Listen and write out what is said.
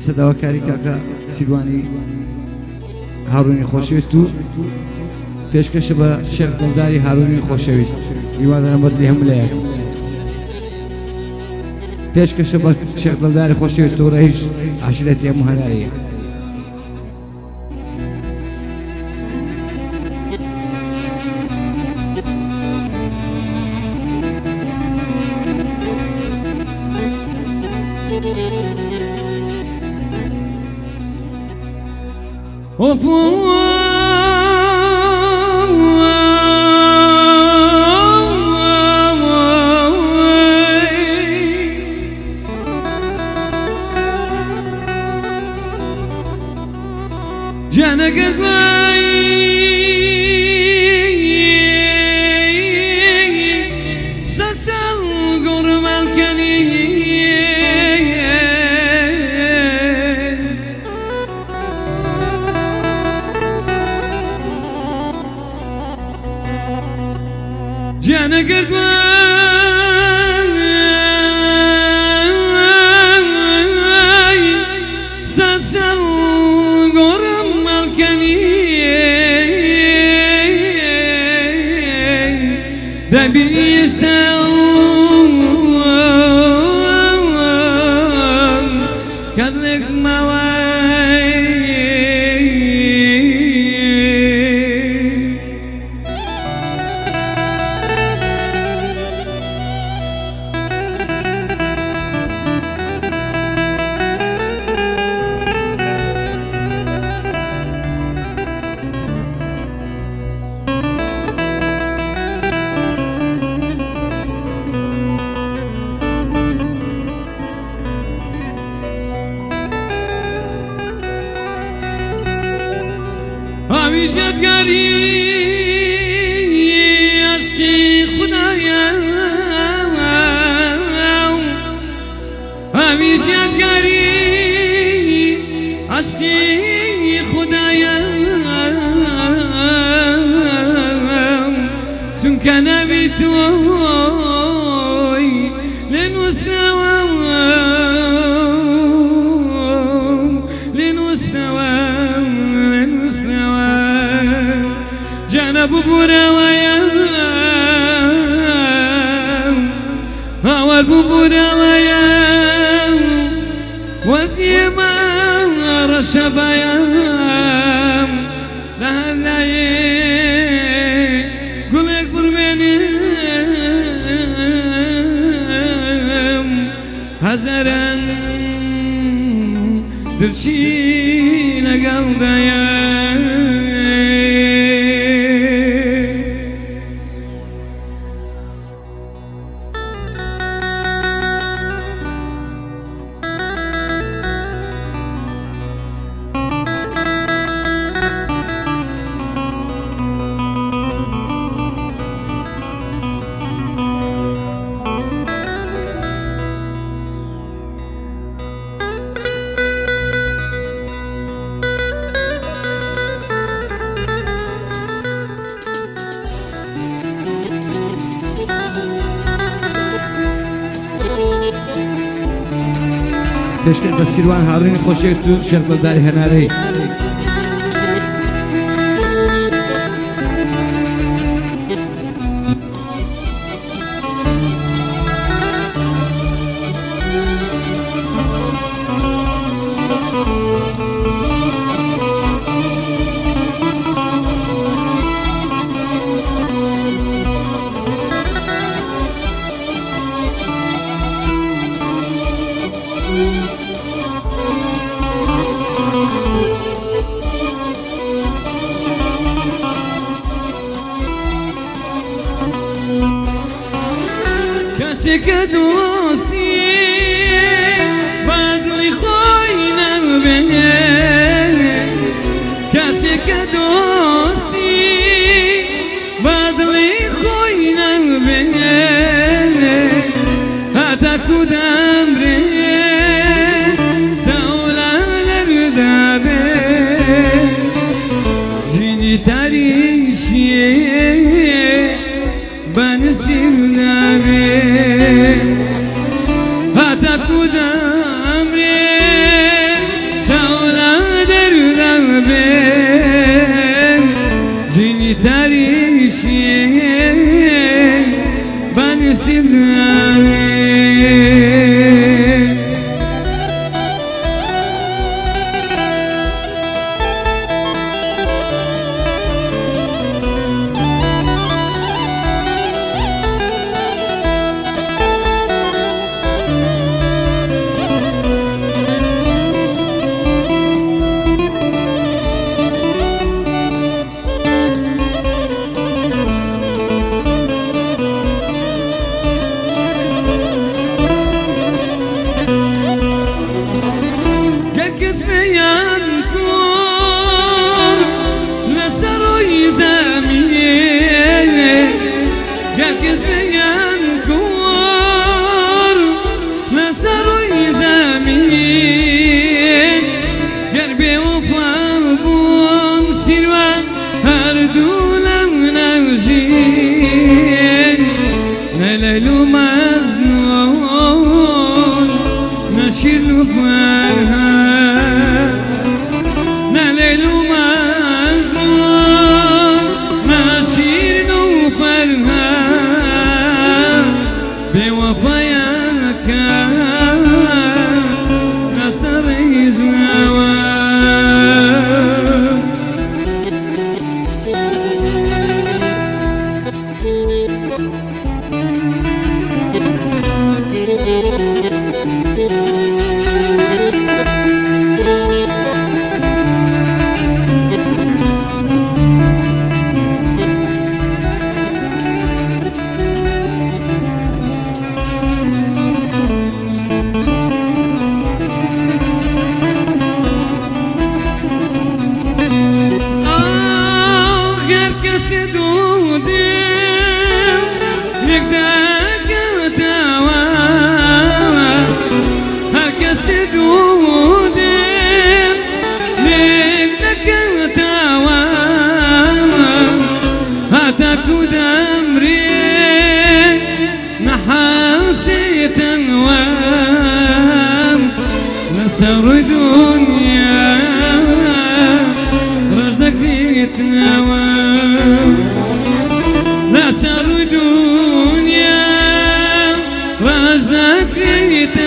سەداوەکاری کاکە سیروانی هاڕوونی خۆشەویست و پێشکەشە بە شێخ دڵداری هاڕوونی خۆشەویست میوانەوە بەدڵی هەموو لایەک پێشکەشە بە شێخ دڵداری خۆشەویست و ڕەیش عەشیرەتی هەموو هەناریە جانا قلبي سسل قرب الكني جانا قلبي سسل قرب ده بيشتاقون كذلك مواي همیشت گری عشقی خدایا همیشت گری عشقی خدایا چون که نبی توی جانا ببورا ويا هوا الببورا ويا وسيما رشبايا دهر لاي قلق برمانم هزاران درشي لقل دايا پێشکەش بە سیروان هاڕوونی خۆشەویست و شێخ دڵداری هەنارەی کسی که دوستی بدلی خوی نبینه کسی که دوستی بدلی خوی نبینه حتی کدام ره سولالر دابه جنی تاریشیه بنسیم نبی حتی کدام ره ليلو مزنون نشيل فرها ليلو مزنون نشيل فرها بوفاياك نستري زواج نسر دنيا رجلك في تنوام نسر دنيا رجلك في تنوام